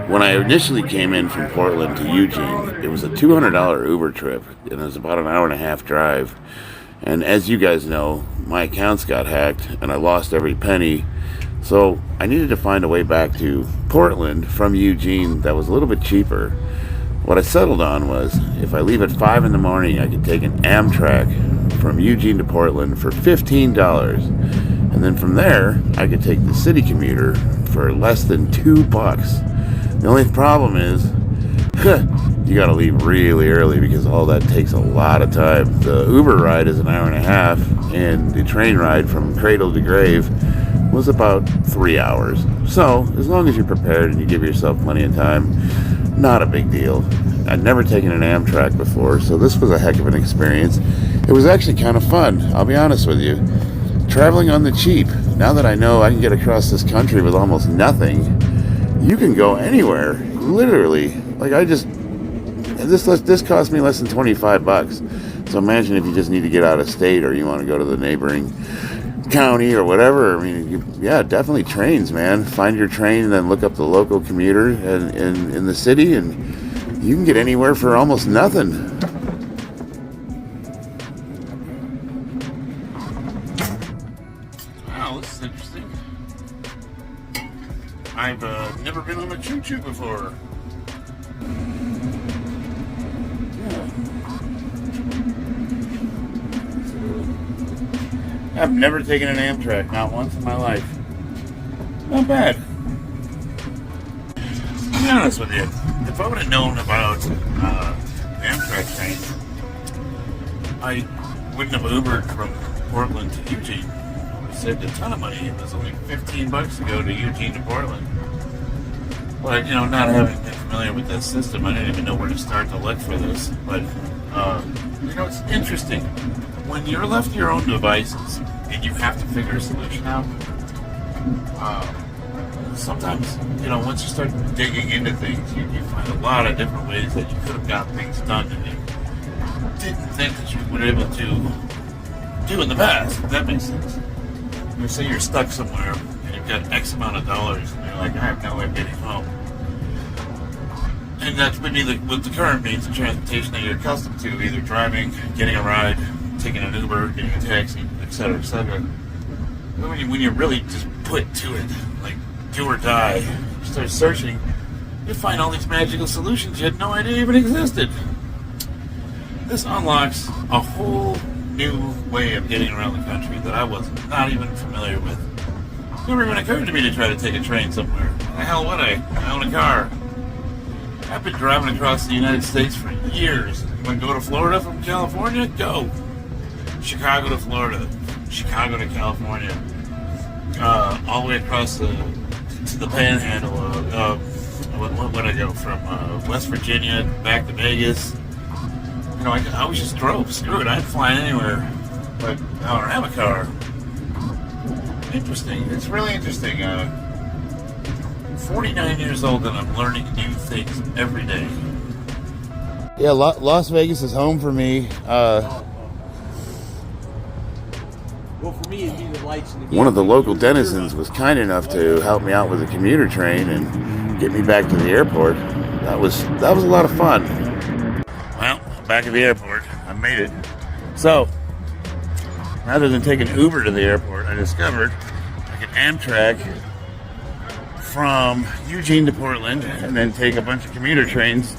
When I initially came in from Portland to Eugene, it was a $200 Uber trip, and it was about an hour and a half drive. And as you guys know, my accounts got hacked, and I lost every penny. So I needed to find a way back to Portland from Eugene that was a little bit cheaper. What I settled on was if I leave at 5 in the morning, I could take an Amtrak from Eugene to Portland for $15. And then from there, I could take the city commuter for less than $2. The only problem is, you gotta leave really early because all that takes a lot of time. The Uber ride is an hour and a half, and the train ride from cradle to grave was about 3 hours. So, as long as you're prepared and you give yourself plenty of time, not a big deal. I'd never taken an Amtrak before, so this was a heck of an experience. It was actually kind of fun, I'll be honest with you. Traveling on the cheap. Now that I know I can get across this country with almost nothing, you can go anywhere, literally. Like this cost me less than $25. So imagine if you just need to get out of state or you want to go to the neighboring county or whatever. I mean, yeah, definitely trains, man. Find your train and then look up the local commuter in the city, and you can get anywhere for almost nothing. Wow, this is interesting. I've never been on a choo-choo before. I've never taken an Amtrak, not once in my life. Not bad. To be honest with you, if I would have known about the Amtrak train, I wouldn't have Ubered from Portland to Eugene. I saved a ton of money. It was only $15 to go to Eugene to Portland. But, not having been familiar with this system, I didn't even know where to start to look for this. But, it's interesting. When you're left to your own devices and you have to figure a solution out, sometimes, once you start digging into things, you find a lot of different ways that you could have got things done that you didn't think that you would be able to do in the past, if that makes sense. Say you're stuck somewhere and you've got X amount of dollars and you're like, I have no way of getting home. And that's been either with the current means of transportation that you're accustomed to, either driving, getting a ride, taking an Uber, getting a taxi, etc., etc. But when you really just put to it, like do or die, you start searching, you find all these magical solutions you had no idea even existed. This unlocks a whole new way of getting around the country that I was not even familiar with. It never even occurred to me to try to take a train somewhere. The hell would I? I own a car. I've been driving across the United States for years. You want to go to Florida from California? Go. Chicago to Florida. Chicago to California. All the way across to the Panhandle. What I go from West Virginia back to Vegas. I always just drove. Screw it, I'd fly anywhere. But I don't have a car. Interesting. It's really interesting. 49 years old and I'm learning new things every day. Yeah, Las Vegas is home for me. Well, for me, it'd be the lights in the One of the local denizens was kind enough to help me out with a commuter train and get me back to the airport. That was a lot of fun. Well, back at the airport, I made it. So, rather than taking Uber to the airport, I discovered I could Amtrak from Eugene to Portland and then take a bunch of commuter trains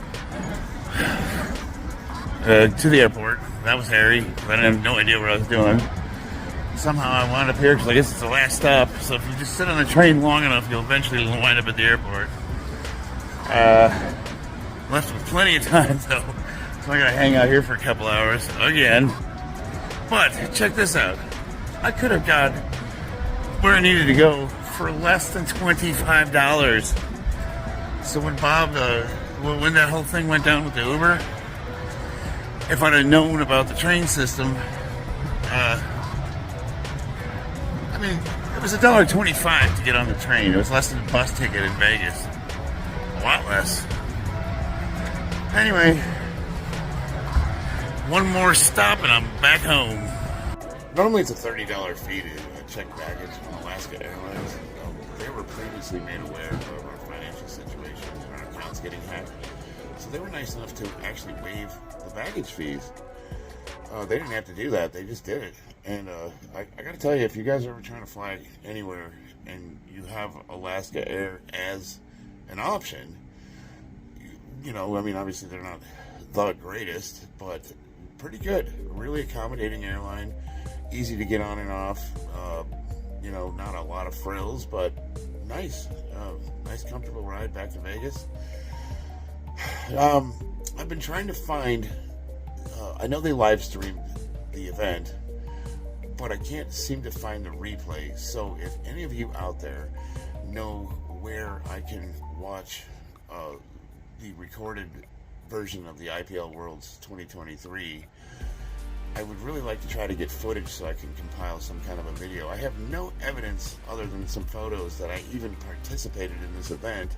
to the airport. That was hairy. I didn't have no idea what I was doing. Somehow I wound up here because I guess it's the last stop. So if you just sit on the train long enough, you'll eventually wind up at the airport. Left with plenty of time though, so I gotta hang out here for a couple hours again. But check this out. I could have got where I needed to go for less than $25. So when when that whole thing went down with the Uber, if I'd have known about the train system, it was $1.25 to get on the train. It was less than a bus ticket in Vegas. A lot less. Anyway, one more stop and I'm back home. Normally it's a $30 fee to check baggage from Alaska Airlines. They were previously made aware of our financial situation and our accounts getting hacked. So they were nice enough to actually waive the baggage fees. They didn't have to do that. They just did it. And I got to tell you, if you guys are ever trying to fly anywhere and you have Alaska Air as an option, I mean, obviously they're not the greatest, but pretty good. Really accommodating airline, easy to get on and off. Not a lot of frills, but nice. Nice, comfortable ride back to Vegas. I've been trying to find, I know they live streamed the event, but I can't seem to find the replay. So if any of you out there know where I can watch the recorded version of the IPL Worlds 2023, I would really like to try to get footage so I can compile some kind of a video. I have no evidence other than some photos that I even participated in this event.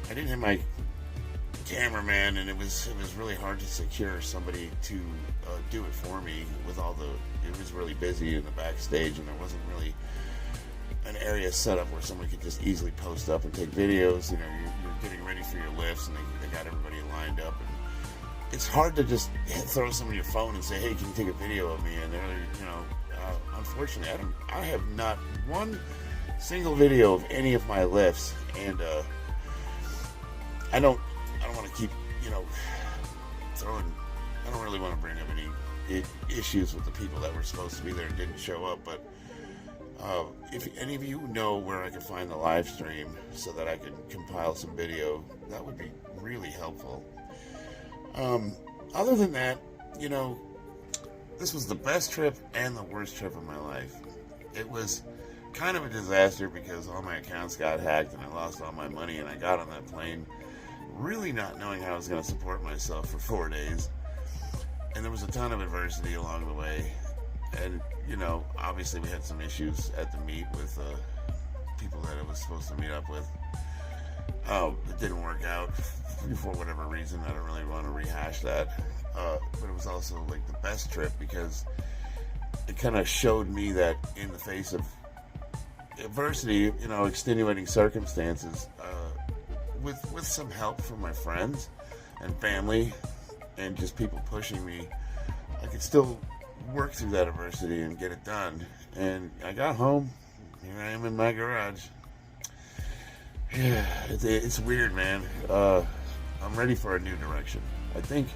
I didn't have my cameraman, and it was really hard to secure somebody to do it for me with it was really busy in the backstage, and there wasn't really an area set up where someone could just easily post up and take videos. You're getting ready for your lifts, and they got everybody lined up, and it's hard to just throw someone your phone and say, hey, can you take a video of me? And they're, unfortunately, I have not one single video of any of my lifts, and I don't want to keep, I don't really want to bring up any issues with the people that were supposed to be there and didn't show up, but if any of you know where I can find the live stream so that I can compile some video, that would be really helpful. Other than that, this was the best trip and the worst trip of my life. It was kind of a disaster because all my accounts got hacked and I lost all my money, and I got on that plane really not knowing how I was going to support myself for 4 days. And there was a ton of adversity along the way. And, obviously we had some issues at the meet with people that it was supposed to meet up with. It didn't work out for whatever reason. I don't really want to rehash that. But it was also like the best trip because it kind of showed me that in the face of adversity, extenuating circumstances, with some help from my friends and family and just people pushing me, I could still work through that adversity and get it done. And I got home. Here I am in my garage. Yeah, it's weird, man. I'm ready for a new direction. I think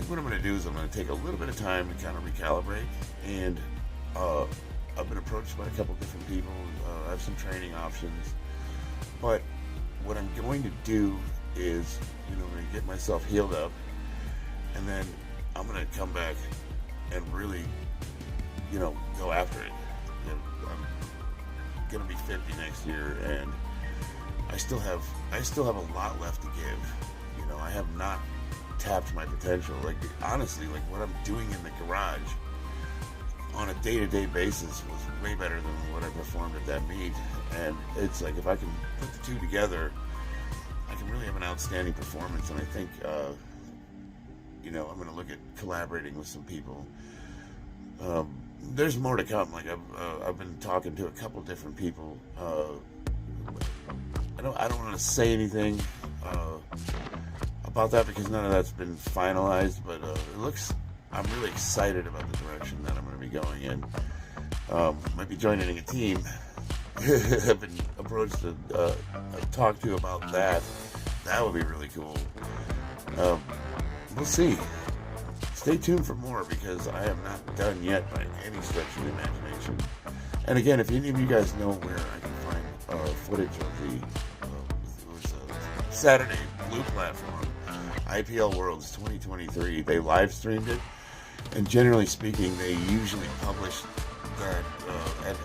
what I'm going to do is I'm going to take a little bit of time to kind of recalibrate. And I've been approached by a couple different people. I have some training options. But what I'm going to do is, I'm going to get myself healed up. And then I'm going to come back and really, go after it. I'm going to be 50 next year, and I still have a lot left to give. I have not tapped my potential. Honestly, what I'm doing in the garage on a day-to-day basis was way better than what I performed at that meet. And it's like, if I can put the two together, I can really have an outstanding performance. And I think, I'm going to look at collaborating with some people. There's more to come. I've been talking to a couple different people. I don't want to say anything about that because none of that's been finalized. But I'm really excited about the direction that I'm going to be going in. Might be joining a team. I've been approached to talk to about that. That would be really cool. We'll see. Stay tuned for more because I am not done yet by any stretch of the imagination. And again, if any of you guys know where I can find footage of the Saturday Blue Platform IPL Worlds 2023, they live streamed it, and generally speaking, they usually publish that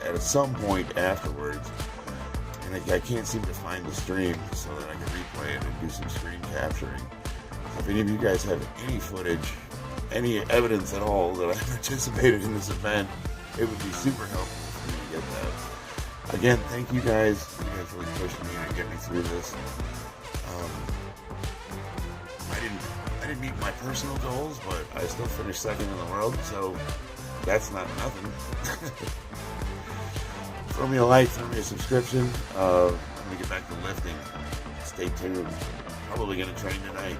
at some point afterwards. And I can't seem to find the stream so that I can replay it and do some screen capturing. If any of you guys have any footage, any evidence at all that I participated in this event, it would be super helpful for me to get that. Again, thank you guys. You guys really pushed me and get me through this. I didn't meet my personal goals, but I still finished second in the world, so that's not nothing. Throw me a like, throw me a subscription. I'm gonna get back to lifting. Stay tuned. Probably gonna train tonight.